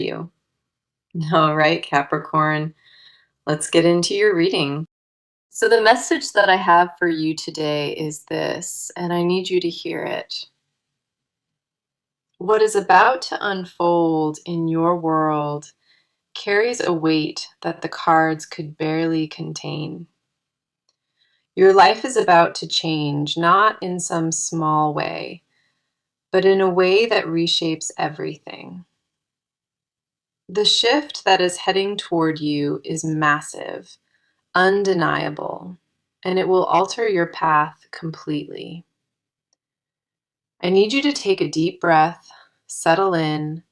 you. All right, Capricorn, let's get into your reading. So, the message that I have for you today is this, and I need you to hear it. What is about to unfold in your world carries a weight that the cards could barely contain. Your life is about to change, not in some small way, but in a way that reshapes everything. The shift that is heading toward you is massive, undeniable, and it will alter your path completely. I need you to take a deep breath, settle in,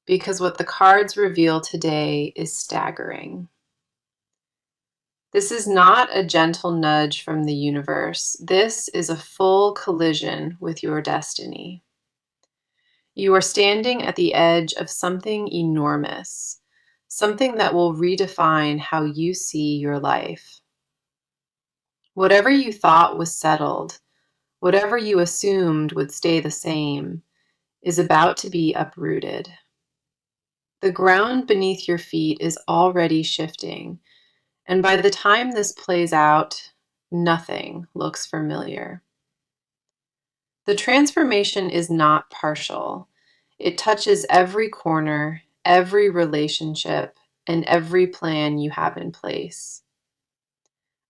because what the cards reveal today is staggering. This is not a gentle nudge from the universe. This is a full collision with your destiny. You are standing at the edge of something enormous, something that will redefine how you see your life. Whatever you thought was settled, whatever you assumed would stay the same, is about to be uprooted. The ground beneath your feet is already shifting, and by the time this plays out, nothing looks familiar. The transformation is not partial. It touches every corner, every relationship, and every plan you have in place.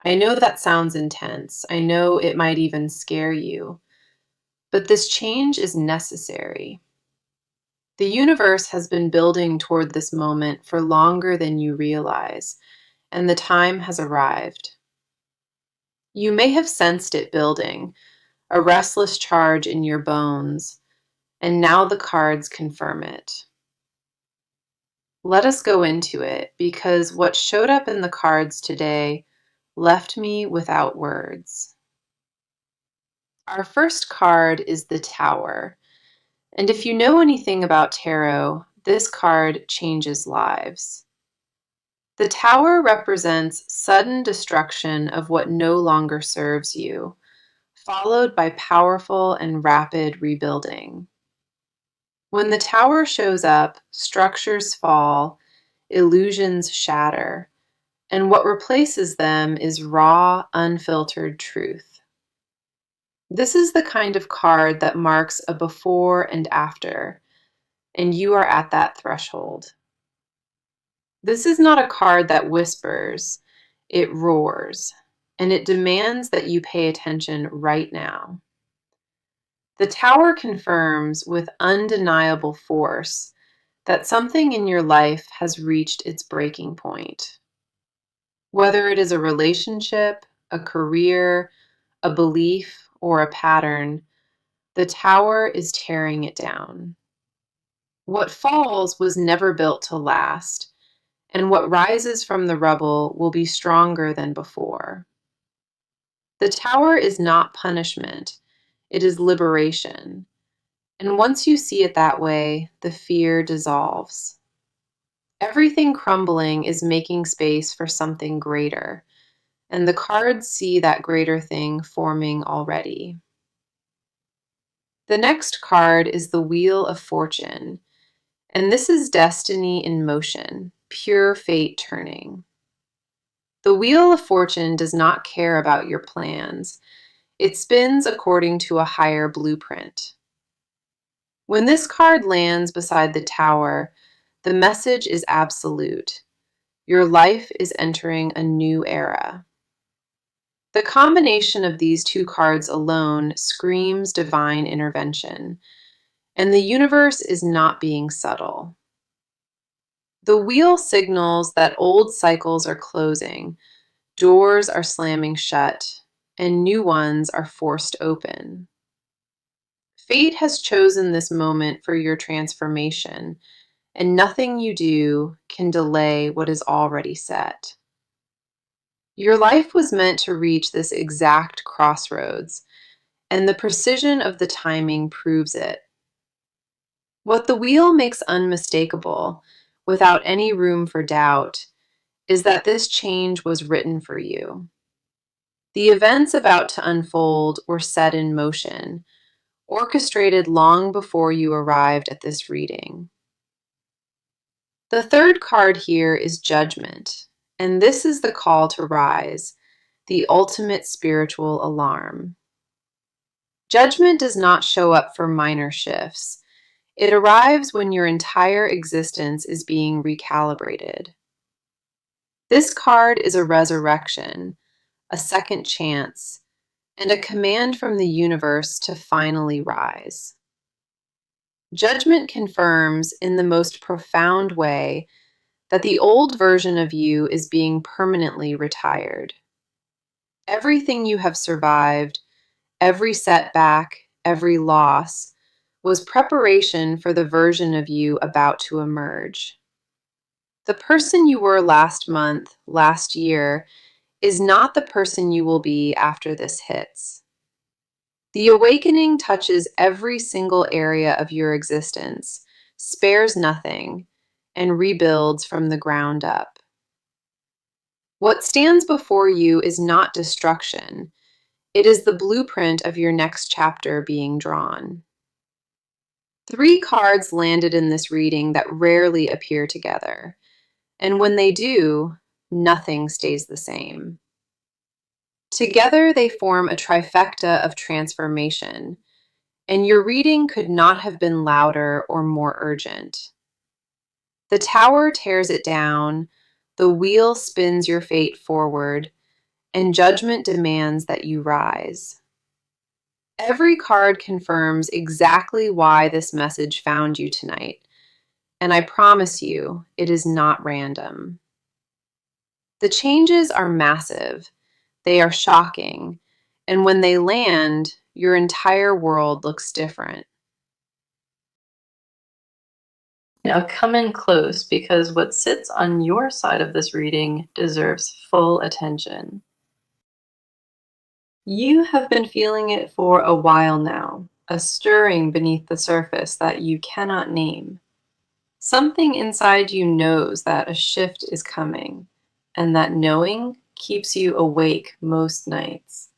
I know that sounds intense. I know it might even scare you, but this change is necessary. The universe has been building toward this moment for longer than you realize, and the time has arrived. You may have sensed it building, a restless charge in your bones, and now the cards confirm it. Let us go into it, because what showed up in the cards today left me without words. Our first card is the Tower, and if you know anything about tarot, this card changes lives. The Tower represents sudden destruction of what no longer serves you, followed by powerful and rapid rebuilding. When the Tower shows up, structures fall, illusions shatter, and what replaces them is raw, unfiltered truth. This is the kind of card that marks a before and after, and you are at that threshold. This is not a card that whispers, it roars, and it demands that you pay attention right now. The Tower confirms with undeniable force that something in your life has reached its breaking point. Whether it is a relationship, a career, a belief, or a pattern, the Tower is tearing it down. What falls was never built to last, and what rises from the rubble will be stronger than before. The Tower is not punishment, it is liberation. And once you see it that way, the fear dissolves. Everything crumbling is making space for something greater, and the cards see that greater thing forming already. The next card is the Wheel of Fortune, and this is destiny in motion, pure fate turning. The Wheel of Fortune does not care about your plans. It spins according to a higher blueprint. When this card lands beside the Tower, the message is absolute. Your life is entering a new era. The combination of these two cards alone screams divine intervention, and the universe is not being subtle. The wheel signals that old cycles are closing, doors are slamming shut, and new ones are forced open. Fate has chosen this moment for your transformation, and nothing you do can delay what is already set. Your life was meant to reach this exact crossroads, and the precision of the timing proves it. What the wheel makes unmistakable, without any room for doubt, is that this change was written for you. The events about to unfold were set in motion, orchestrated long before you arrived at this reading. The third card here is Judgment, and this is the call to rise, the ultimate spiritual alarm. Judgment does not show up for minor shifts. It arrives when your entire existence is being recalibrated. This card is a resurrection, a second chance, and a command from the universe to finally rise. Judgment confirms in the most profound way that the old version of you is being permanently retired. Everything you have survived, every setback, every loss, was preparation for the version of you about to emerge. The person you were last month, last year, is not the person you will be after this hits. The awakening touches every single area of your existence, spares nothing, and rebuilds from the ground up. What stands before you is not destruction. It is the blueprint of your next chapter being drawn. 3 cards landed in this reading that rarely appear together, and when they do, nothing stays the same. Together, they form a trifecta of transformation, and your reading could not have been louder or more urgent. The tower tears it down, the wheel spins your fate forward, and judgment demands that you rise. Every card confirms exactly why this message found you tonight, and I promise you, it is not random. The changes are massive, they are shocking, and when they land, your entire world looks different. Now come in close because what sits on your side of this reading deserves full attention. You have been feeling it for a while now, a stirring beneath the surface that you cannot name. Something inside you knows that a shift is coming, and that knowing keeps you awake most nights.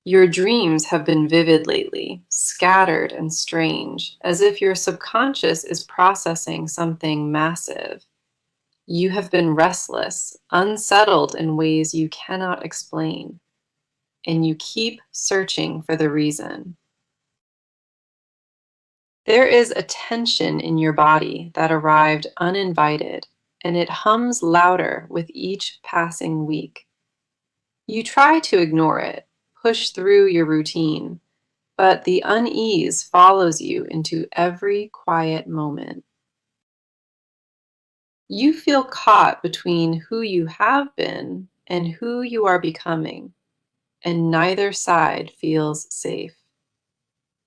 Your dreams have been vivid lately, scattered and strange, as if your subconscious is processing something massive. You have been restless, unsettled in ways you cannot explain, and you keep searching for the reason. There is a tension in your body that arrived uninvited, and it hums louder with each passing week. You try to ignore it, push through your routine, but the unease follows you into every quiet moment. You feel caught between who you have been and who you are becoming, and neither side feels safe.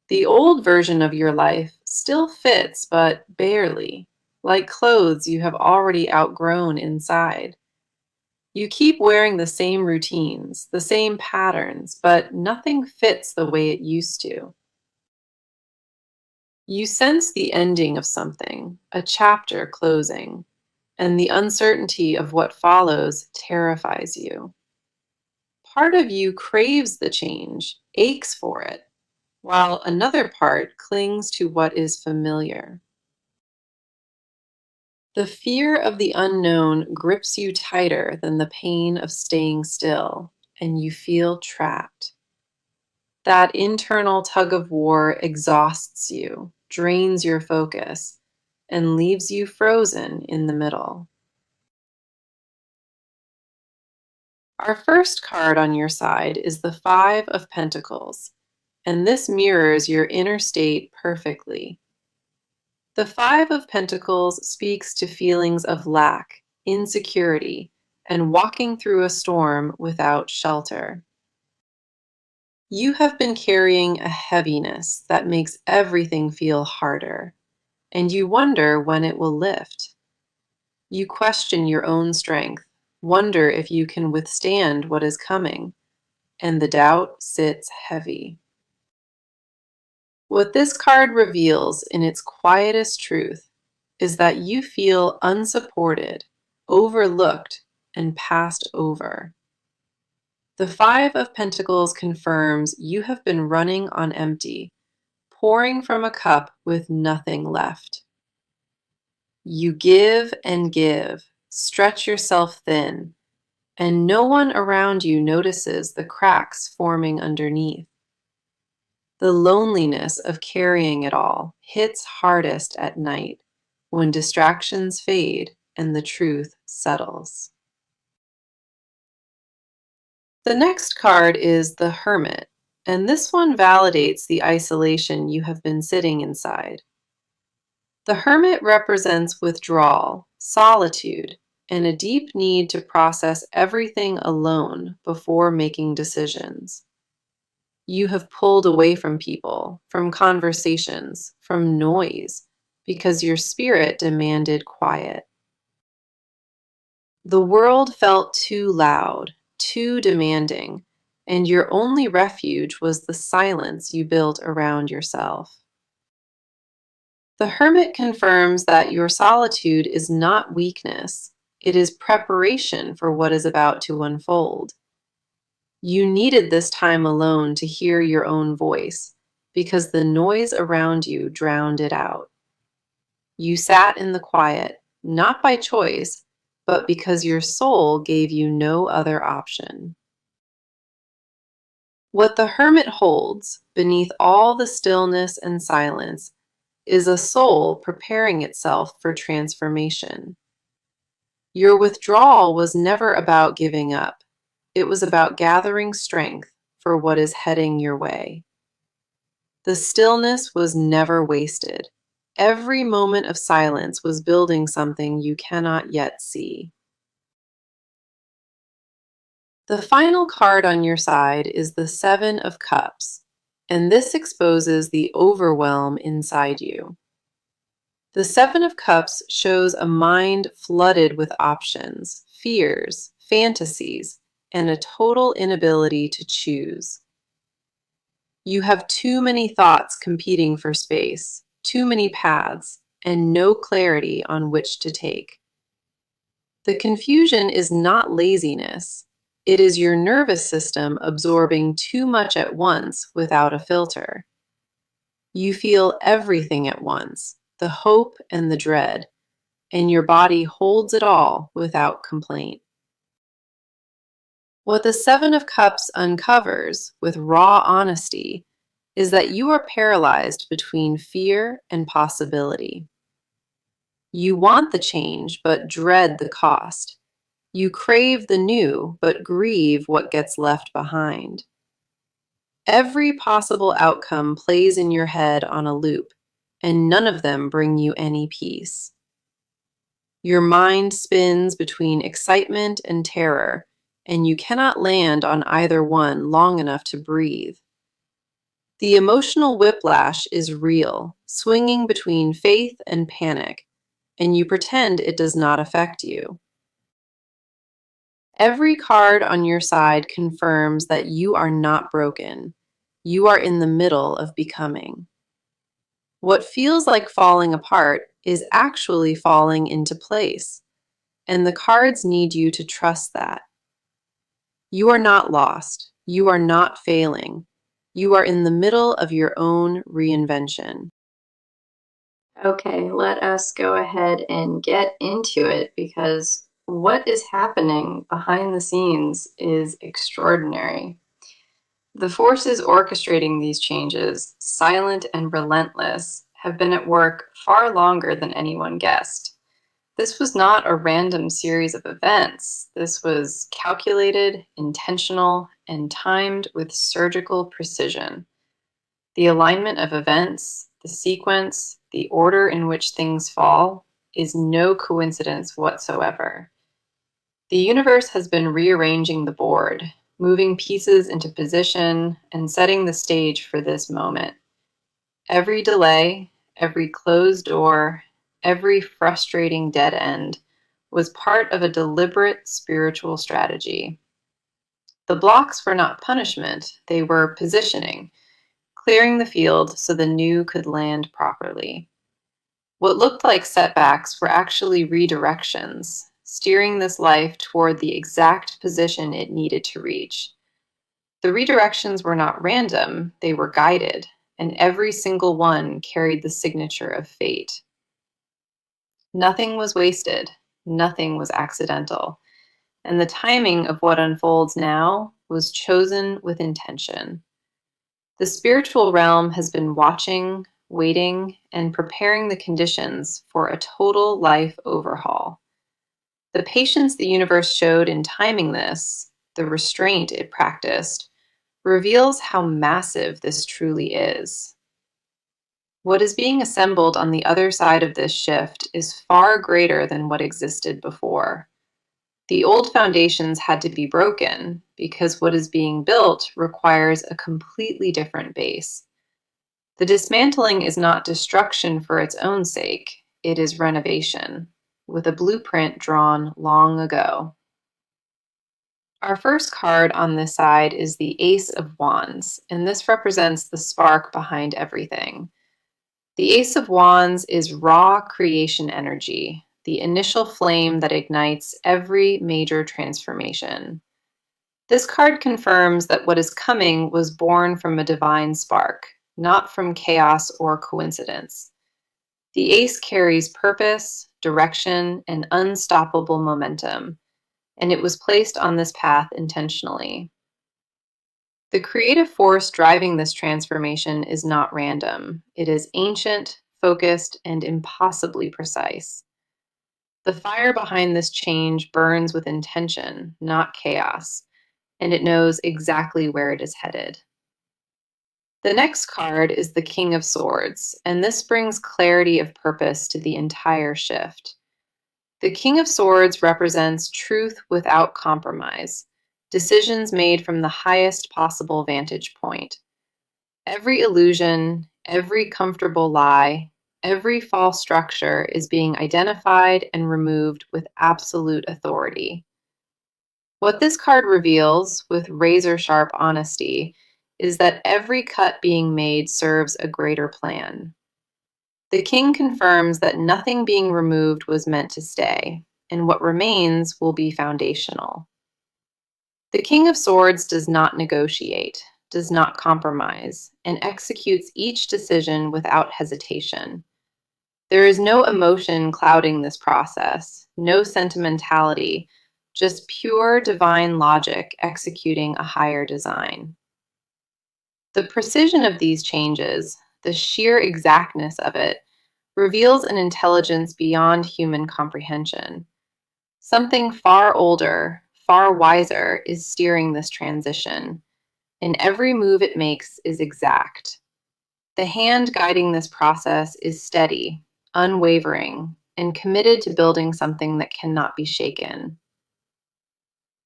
The old version of your life still fits, but barely, like clothes you have already outgrown inside. You keep wearing the same routines, the same patterns, but nothing fits the way it used to. You sense the ending of something, a chapter closing, and the uncertainty of what follows terrifies you. Part of you craves the change, aches for it, while another part clings to what is familiar. The fear of the unknown grips you tighter than the pain of staying still, and you feel trapped. That internal tug of war exhausts you, drains your focus, and leaves you frozen in the middle. Our first card on your side is the Five of Pentacles, and this mirrors your inner state perfectly. The Five of Pentacles speaks to feelings of lack, insecurity, and walking through a storm without shelter. You have been carrying a heaviness that makes everything feel harder, and you wonder when it will lift. You question your own strength, wonder if you can withstand what is coming, and the doubt sits heavy. What this card reveals in its quietest truth is that you feel unsupported, overlooked, and passed over. The Five of Pentacles confirms you have been running on empty, pouring from a cup with nothing left. You give, stretch yourself thin, and no one around you notices the cracks forming underneath. The loneliness of carrying it all hits hardest at night when distractions fade and the truth settles. The next card is the Hermit, and this one validates the isolation you have been sitting inside. The Hermit represents withdrawal, solitude, and a deep need to process everything alone before making decisions. You have pulled away from people, from conversations, from noise, because your spirit demanded quiet. The world felt too loud, too demanding, and your only refuge was the silence you built around yourself. The Hermit confirms that your solitude is not weakness, it is preparation for what is about to unfold. You needed this time alone to hear your own voice, because the noise around you drowned it out. You sat in the quiet, not by choice, but because your soul gave you no other option. What the Hermit holds, beneath all the stillness and silence, is a soul preparing itself for transformation. Your withdrawal was never about giving up. It was about gathering strength for what is heading your way. The stillness was never wasted. Every moment of silence was building something you cannot yet see. The final card on your side is the Seven of Cups, and this exposes the overwhelm inside you. The Seven of Cups shows a mind flooded with options, fears, fantasies, and a total inability to choose. You have too many thoughts competing for space, too many paths, and no clarity on which to take. The confusion is not laziness. It is your nervous system absorbing too much at once without a filter. You feel everything at once, the hope and the dread, and your body holds it all without complaint. What the Seven of Cups uncovers with raw honesty is that you are paralyzed between fear and possibility. You want the change, but dread the cost. You crave the new, but grieve what gets left behind. Every possible outcome plays in your head on a loop, and none of them bring you any peace. Your mind spins between excitement and terror, and you cannot land on either one long enough to breathe. The emotional whiplash is real, swinging between faith and panic, and you pretend it does not affect you. Every card on your side confirms that you are not broken. You are in the middle of becoming. What feels like falling apart is actually falling into place, and the cards need you to trust that. You are not lost. You are not failing. You are in the middle of your own reinvention. Okay, let us go ahead and get into it because what is happening behind the scenes is extraordinary. The forces orchestrating these changes, silent and relentless, have been at work far longer than anyone guessed. This was not a random series of events. This was calculated, intentional, and timed with surgical precision. The alignment of events, the sequence, the order in which things fall, is no coincidence whatsoever. The universe has been rearranging the board, moving pieces into position and setting the stage for this moment. Every delay, every closed door, every frustrating dead end was part of a deliberate spiritual strategy. The blocks were not punishment, they were positioning, clearing the field so the new could land properly. What looked like setbacks were actually redirections, steering this life toward the exact position it needed to reach. The redirections were not random, they were guided, and every single one carried the signature of fate. Nothing was wasted, nothing was accidental, and the timing of what unfolds now was chosen with intention. The spiritual realm has been watching, waiting, and preparing the conditions for a total life overhaul. The patience the universe showed in timing this, the restraint it practiced, reveals how massive this truly is. What is being assembled on the other side of this shift is far greater than what existed before. The old foundations had to be broken because what is being built requires a completely different base. The dismantling is not destruction for its own sake, it is renovation, with a blueprint drawn long ago. Our first card on this side is the Ace of Wands, and this represents the spark behind everything. The Ace of Wands is raw creation energy, the initial flame that ignites every major transformation. This card confirms that what is coming was born from a divine spark, not from chaos or coincidence. The ace carries purpose, direction, and unstoppable momentum, and it was placed on this path intentionally. The creative force driving this transformation is not random. It is ancient, focused, and impossibly precise. The fire behind this change burns with intention, not chaos, and it knows exactly where it is headed. The next card is the King of Swords, and this brings clarity of purpose to the entire shift. The King of Swords represents truth without compromise, decisions made from the highest possible vantage point. Every illusion, every comfortable lie, every false structure is being identified and removed with absolute authority. What this card reveals, with razor sharp honesty, is that every cut being made serves a greater plan. The king confirms that nothing being removed was meant to stay, and what remains will be foundational. The King of Swords does not negotiate, does not compromise, and executes each decision without hesitation. There is no emotion clouding this process, no sentimentality, just pure divine logic executing a higher design. The precision of these changes, the sheer exactness of it, reveals an intelligence beyond human comprehension. Something far older, far wiser is steering this transition, and every move it makes is exact. The hand guiding this process is steady, unwavering, and committed to building something that cannot be shaken.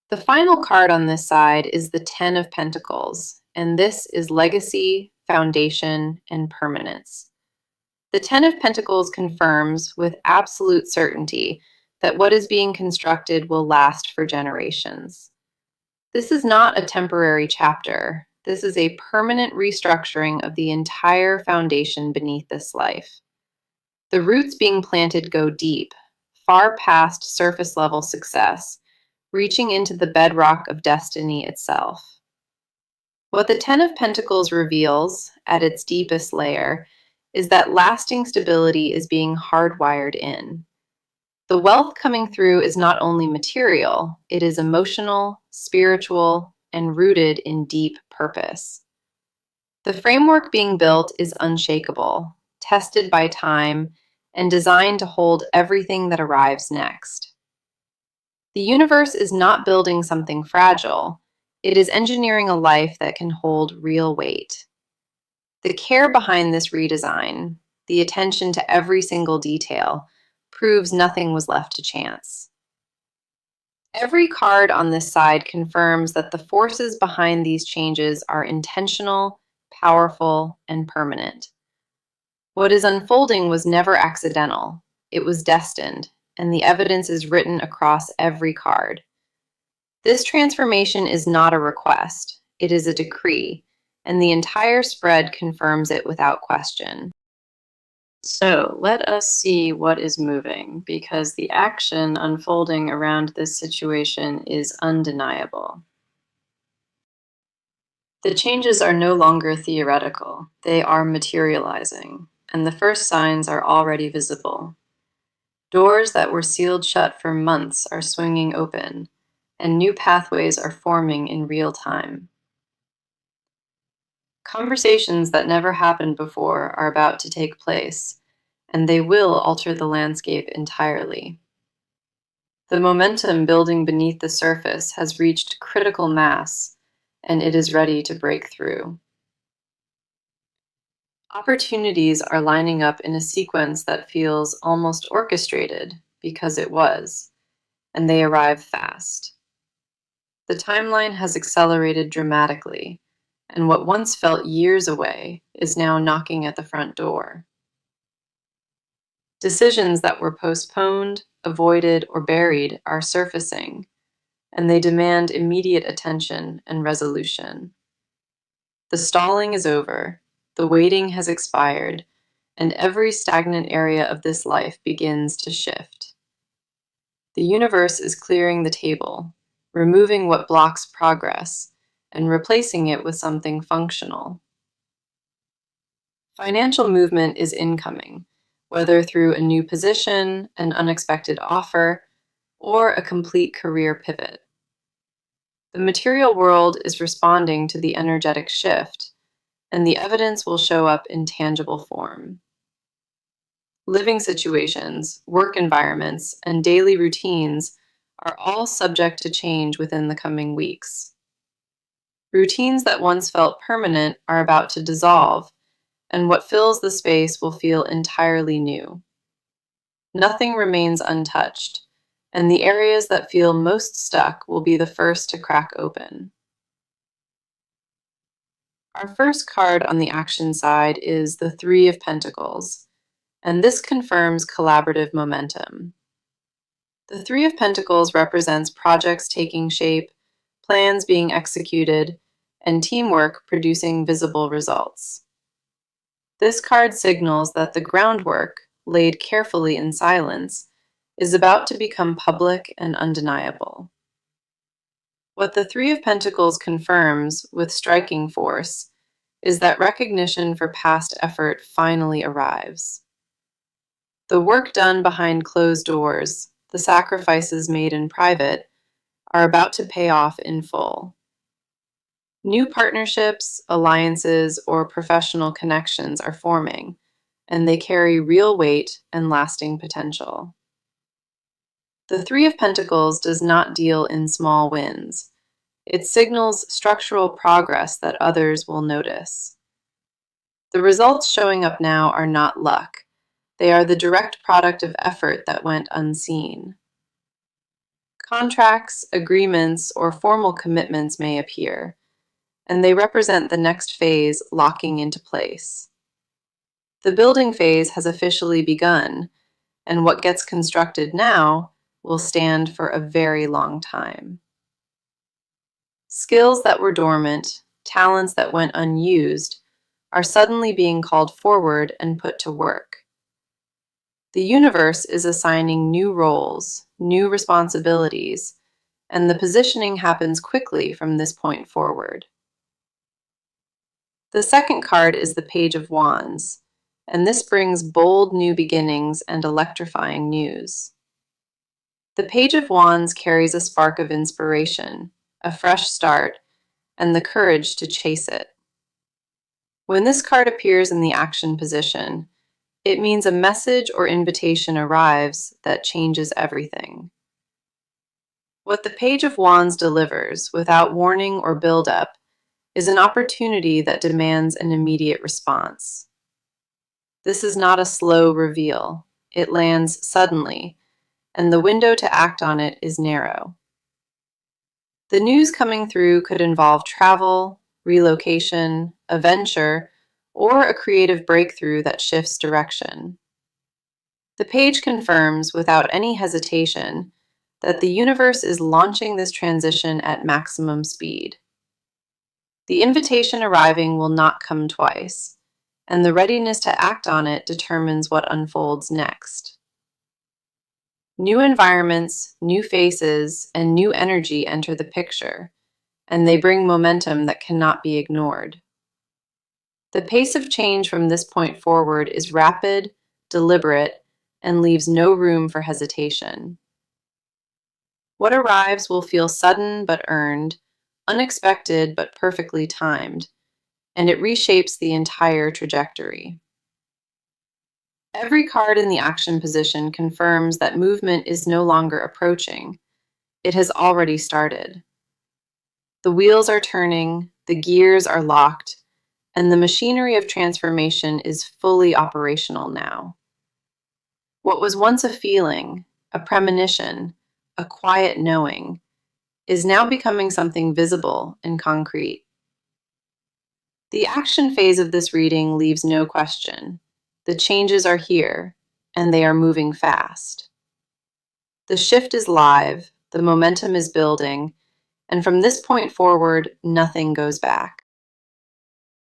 The final card on this side is the Ten of Pentacles, and this is legacy, foundation, and permanence. The Ten of Pentacles confirms with absolute certainty that what is being constructed will last for generations. This is not a temporary chapter. This is a permanent restructuring of the entire foundation beneath this life. The roots being planted go deep, far past surface level success, reaching into the bedrock of destiny itself. What the Ten of Pentacles reveals, at its deepest layer, is that lasting stability is being hardwired in. The wealth coming through is not only material, it is emotional, spiritual, and rooted in deep purpose. The framework being built is unshakable, tested by time, and designed to hold everything that arrives next. The universe is not building something fragile, it is engineering a life that can hold real weight. The care behind this redesign, the attention to every single detail, proves nothing was left to chance. Every card on this side confirms that the forces behind these changes are intentional, powerful, and permanent. What is unfolding was never accidental, it was destined, and the evidence is written across every card. This transformation is not a request, it is a decree, and the entire spread confirms it without question. So let us see what is moving, because the action unfolding around this situation is undeniable. The changes are no longer theoretical, they are materializing, and the first signs are already visible. Doors that were sealed shut for months are swinging open, and new pathways are forming in real time. Conversations that never happened before are about to take place, and they will alter the landscape entirely. The momentum building beneath the surface has reached critical mass, and it is ready to break through. Opportunities are lining up in a sequence that feels almost orchestrated because it was, and they arrive fast. The timeline has accelerated dramatically, and what once felt years away is now knocking at the front door. Decisions that were postponed, avoided, or buried are surfacing, and they demand immediate attention and resolution. The stalling is over, the waiting has expired, and every stagnant area of this life begins to shift. The universe is clearing the table, removing what blocks progress, and replacing it with something functional. Financial movement is incoming, whether through a new position, an unexpected offer, or a complete career pivot. The material world is responding to the energetic shift, and the evidence will show up in tangible form. Living situations, work environments, and daily routines are all subject to change within the coming weeks. Routines that once felt permanent are about to dissolve, and what fills the space will feel entirely new. Nothing remains untouched, and the areas that feel most stuck will be the first to crack open. Our first card on the action side is the Three of Pentacles, and this confirms collaborative momentum. The Three of Pentacles represents projects taking shape, plans being executed, and teamwork producing visible results. This card signals that the groundwork, laid carefully in silence, is about to become public and undeniable. What the Three of Pentacles confirms with striking force is that recognition for past effort finally arrives. The work done behind closed doors, the sacrifices made in private, are about to pay off in full. New partnerships, alliances, or professional connections are forming, and they carry real weight and lasting potential. The Three of Pentacles does not deal in small wins. It signals structural progress that others will notice. The results showing up now are not luck. They are the direct product of effort that went unseen. Contracts, agreements, or formal commitments may appear, and they represent the next phase locking into place. The building phase has officially begun, and what gets constructed now will stand for a very long time. Skills that were dormant, talents that went unused, are suddenly being called forward and put to work. The universe is assigning new roles, new responsibilities, and the positioning happens quickly from this point forward. The second card is the Page of Wands, and this brings bold new beginnings and electrifying news. The Page of Wands carries a spark of inspiration, a fresh start, and the courage to chase it. When this card appears in the action position, it means a message or invitation arrives that changes everything. What the Page of Wands delivers, without warning or build-up, is an opportunity that demands an immediate response. This is not a slow reveal. It lands suddenly, and the window to act on it is narrow. The news coming through could involve travel, relocation, a venture, or a creative breakthrough that shifts direction. The page confirms, without any hesitation, that the universe is launching this transition at maximum speed. The invitation arriving will not come twice, and the readiness to act on it determines what unfolds next. New environments, new faces, and new energy enter the picture, and they bring momentum that cannot be ignored. The pace of change from this point forward is rapid, deliberate, and leaves no room for hesitation. What arrives will feel sudden but earned, unexpected but perfectly timed, and it reshapes the entire trajectory. Every card in the action position confirms that movement is no longer approaching. It has already started. The wheels are turning, the gears are locked, and the machinery of transformation is fully operational now. What was once a feeling, a premonition, a quiet knowing, is now becoming something visible and concrete. The action phase of this reading leaves no question. The changes are here, and they are moving fast. The shift is live, the momentum is building, and from this point forward, nothing goes back.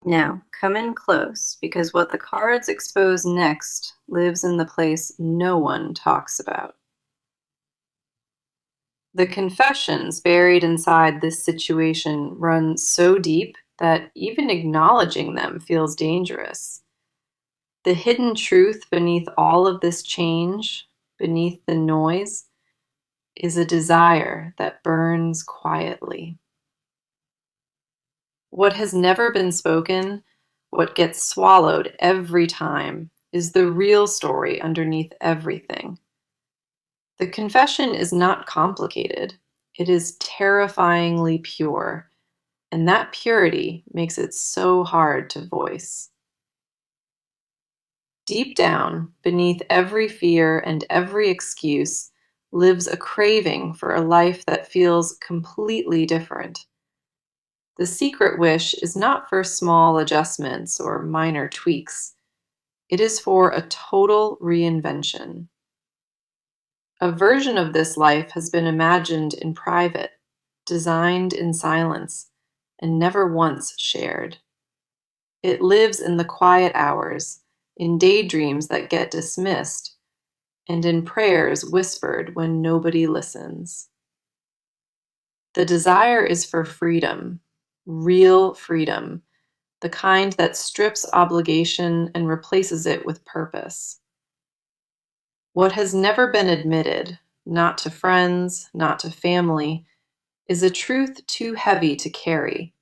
Now, come in close, because what the cards expose next lives in the place no one talks about. The confessions buried inside this situation run so deep that even acknowledging them feels dangerous. The hidden truth beneath all of this change, beneath the noise, is a desire that burns quietly. What has never been spoken, what gets swallowed every time, is the real story underneath everything. The confession is not complicated. It is terrifyingly pure, and that purity makes it so hard to voice. Deep down, beneath every fear and every excuse, lives a craving for a life that feels completely different. The secret wish is not for small adjustments or minor tweaks. It is for a total reinvention. A version of this life has been imagined in private, designed in silence, and never once shared. It lives in the quiet hours, in daydreams that get dismissed, and in prayers whispered when nobody listens. The desire is for freedom, real freedom, the kind that strips obligation and replaces it with purpose. What has never been admitted, not to friends, not to family, is a truth too heavy to carry.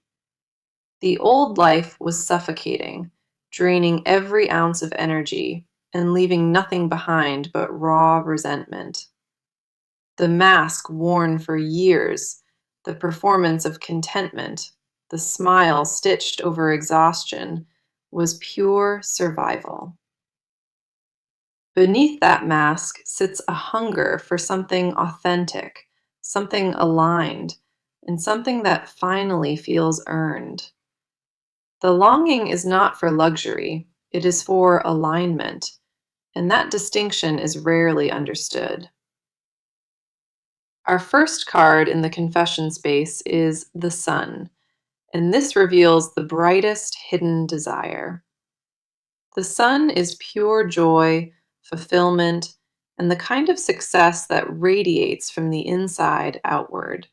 The old life was suffocating, draining every ounce of energy and leaving nothing behind but raw resentment. The mask worn for years, the performance of contentment, the smile stitched over exhaustion, was pure survival. Beneath that mask sits a hunger for something authentic, something aligned, and something that finally feels earned. The longing is not for luxury, it is for alignment, and that distinction is rarely understood. Our first card in the confession space is the Sun, and this reveals the brightest hidden desire. The Sun is pure joy, fulfillment, and the kind of success that radiates from the inside outward.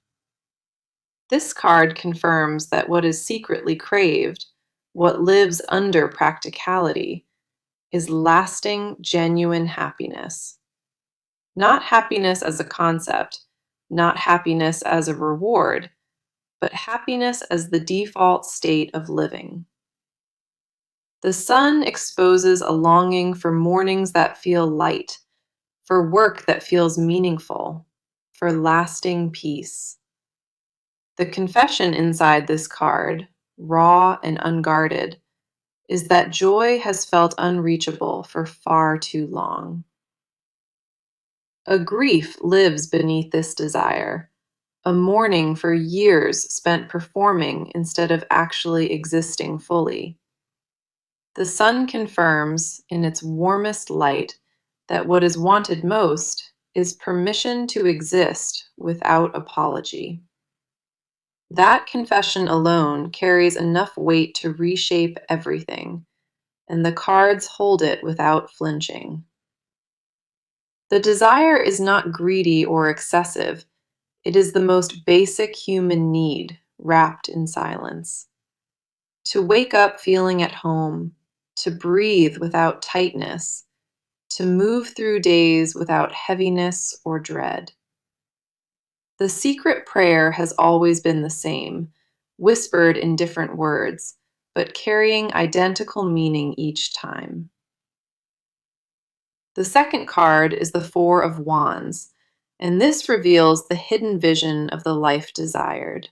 This card confirms that what is secretly craved, what lives under practicality, is lasting, genuine happiness. Not happiness as a concept, not happiness as a reward, but happiness as the default state of living. The Sun exposes a longing for mornings that feel light, for work that feels meaningful, for lasting peace. The confession inside this card, raw and unguarded, is that joy has felt unreachable for far too long. A grief lives beneath this desire, a mourning for years spent performing instead of actually existing fully. The Sun confirms, in its warmest light, that what is wanted most is permission to exist without apology. That confession alone carries enough weight to reshape everything, and the cards hold it without flinching. The desire is not greedy or excessive, it is the most basic human need, wrapped in silence. To wake up feeling at home, to breathe without tightness, to move through days without heaviness or dread. The secret prayer has always been the same, whispered in different words, but carrying identical meaning each time. The second card is the Four of Wands, and this reveals the hidden vision of the life desired.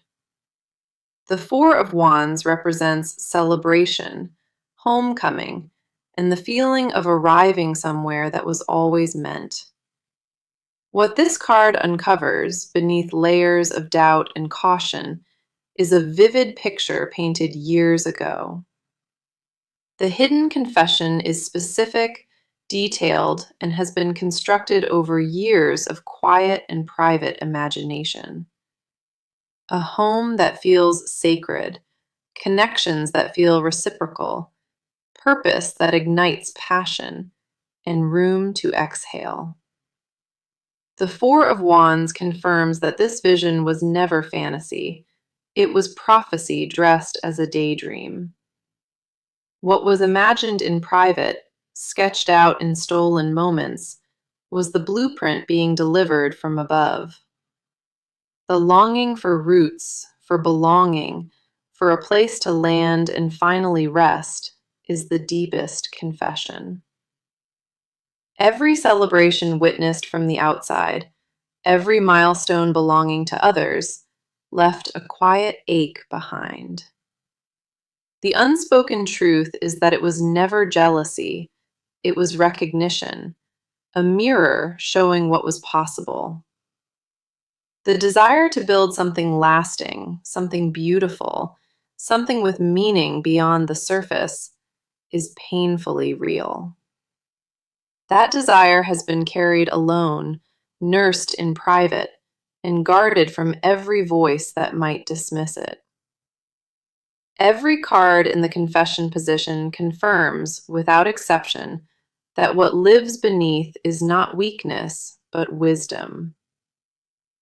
The Four of Wands represents celebration, homecoming, and the feeling of arriving somewhere that was always meant. What this card uncovers, beneath layers of doubt and caution, is a vivid picture painted years ago. The hidden confession is specific, detailed, and has been constructed over years of quiet and private imagination. A home that feels sacred, connections that feel reciprocal, purpose that ignites passion, and room to exhale. The Four of Wands confirms that this vision was never fantasy. It was prophecy dressed as a daydream. What was imagined in private, sketched out in stolen moments, was the blueprint being delivered from above. The longing for roots, for belonging, for a place to land and finally rest, is the deepest confession. Every celebration witnessed from the outside, every milestone belonging to others, left a quiet ache behind. The unspoken truth is that it was never jealousy, it was recognition, a mirror showing what was possible. The desire to build something lasting, something beautiful, something with meaning beyond the surface, is painfully real. That desire has been carried alone, nursed in private, and guarded from every voice that might dismiss it. Every card in the confession position confirms, without exception, that what lives beneath is not weakness, but wisdom.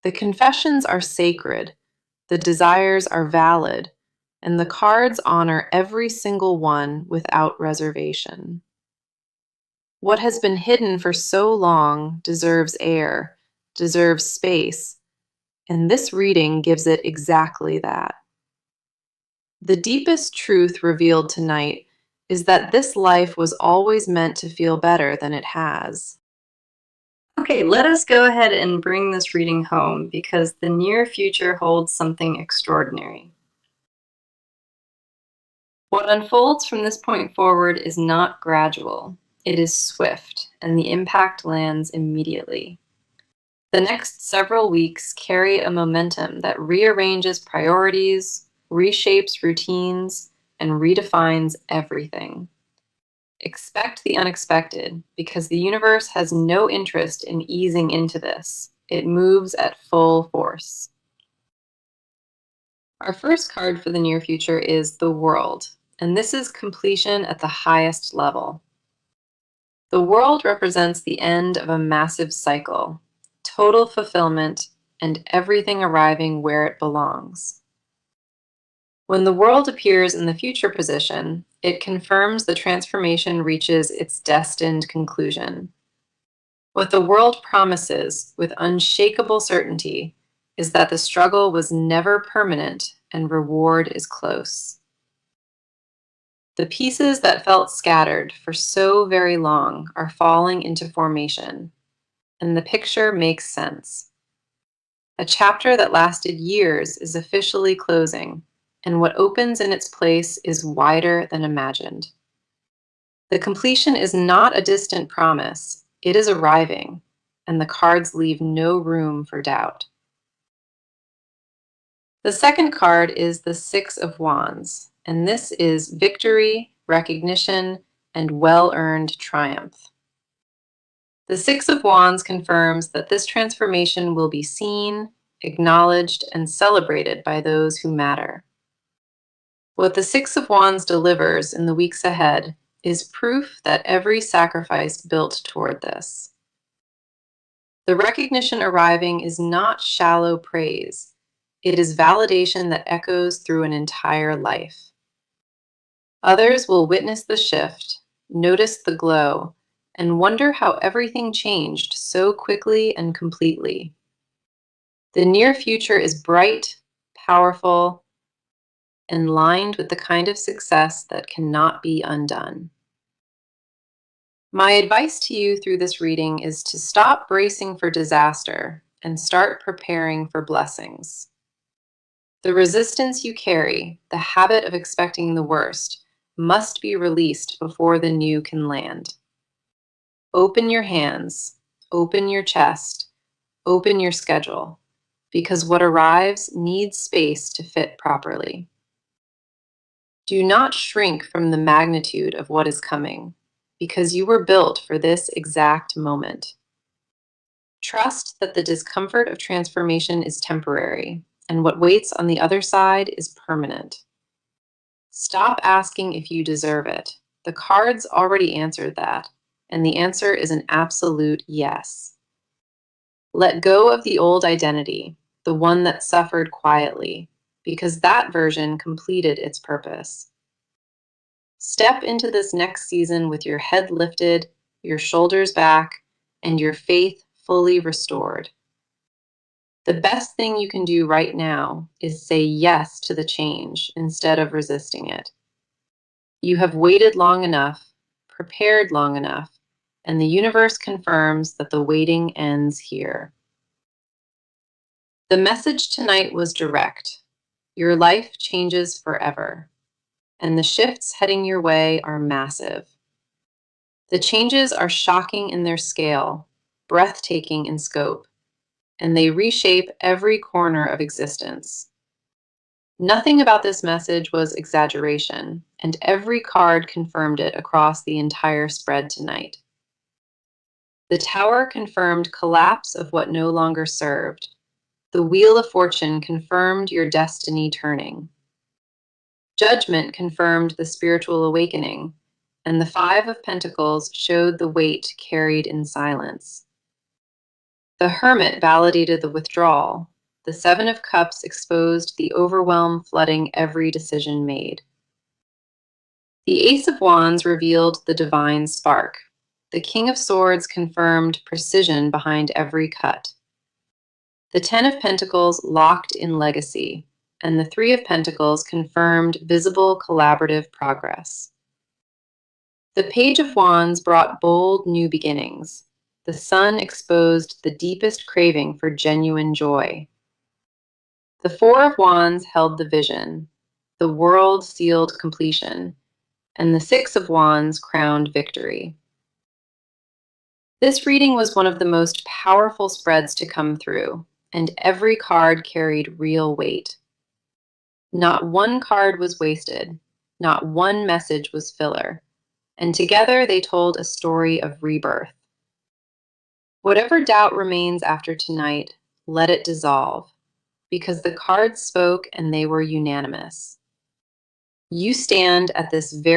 The confessions are sacred, the desires are valid, and the cards honor every single one without reservation. What has been hidden for so long deserves air, deserves space, and this reading gives it exactly that. The deepest truth revealed tonight is that this life was always meant to feel better than it has. Okay, let us go ahead and bring this reading home because the near future holds something extraordinary. What unfolds from this point forward is not gradual, it is swift, and the impact lands immediately. The next several weeks carry a momentum that rearranges priorities, reshapes routines, and redefines everything. Expect the unexpected, because the universe has no interest in easing into this. It moves at full force. Our first card for the near future is the World, and this is completion at the highest level. The World represents the end of a massive cycle, total fulfillment, and everything arriving where it belongs. When the World appears in the future position, it confirms the transformation reaches its destined conclusion. What the World promises with unshakable certainty is that the struggle was never permanent and reward is close. The pieces that felt scattered for so very long are falling into formation, and the picture makes sense. A chapter that lasted years is officially closing, and what opens in its place is wider than imagined. The completion is not a distant promise, it is arriving, and the cards leave no room for doubt. The second card is the Six of Wands, and this is victory, recognition, and well-earned triumph. The Six of Wands confirms that this transformation will be seen, acknowledged, and celebrated by those who matter. What the Six of Wands delivers in the weeks ahead is proof that every sacrifice built toward this. The recognition arriving is not shallow praise. It is validation that echoes through an entire life. Others will witness the shift, notice the glow, and wonder how everything changed so quickly and completely. The near future is bright, powerful, and lined with the kind of success that cannot be undone. My advice to you through this reading is to stop bracing for disaster and start preparing for blessings. The resistance you carry, the habit of expecting the worst, must be released before the new can land. Open your hands, open your chest, open your schedule, because what arrives needs space to fit properly. Do not shrink from the magnitude of what is coming, because you were built for this exact moment. Trust that the discomfort of transformation is temporary, and what waits on the other side is permanent. Stop asking if you deserve it. The cards already answered that, and the answer is an absolute yes. Let go of the old identity, the one that suffered quietly, because that version completed its purpose. Step into this next season with your head lifted, your shoulders back, and your faith fully restored. The best thing you can do right now is say yes to the change instead of resisting it. You have waited long enough, prepared long enough, and the universe confirms that the waiting ends here. The message tonight was direct. Your life changes forever, and the shifts heading your way are massive. The changes are shocking in their scale, breathtaking in scope, and they reshape every corner of existence. Nothing about this message was exaggeration, and every card confirmed it across the entire spread tonight. The Tower confirmed collapse of what no longer served. The Wheel of Fortune confirmed your destiny turning. Judgment confirmed the spiritual awakening, and the Five of Pentacles showed the weight carried in silence. The Hermit validated the withdrawal. The Seven of Cups exposed the overwhelm flooding every decision made. The Ace of Wands revealed the divine spark. The King of Swords confirmed precision behind every cut. The Ten of Pentacles locked in legacy, and the Three of Pentacles confirmed visible collaborative progress. The Page of Wands brought bold new beginnings. The Sun exposed the deepest craving for genuine joy. The Four of Wands held the vision. The world sealed completion, and the Six of Wands crowned victory. This reading was one of the most powerful spreads to come through, and every card carried real weight. Not one card was wasted, not one message was filler, and together they told a story of rebirth. Whatever doubt remains after tonight, let it dissolve, because the cards spoke and they were unanimous. You stand at this very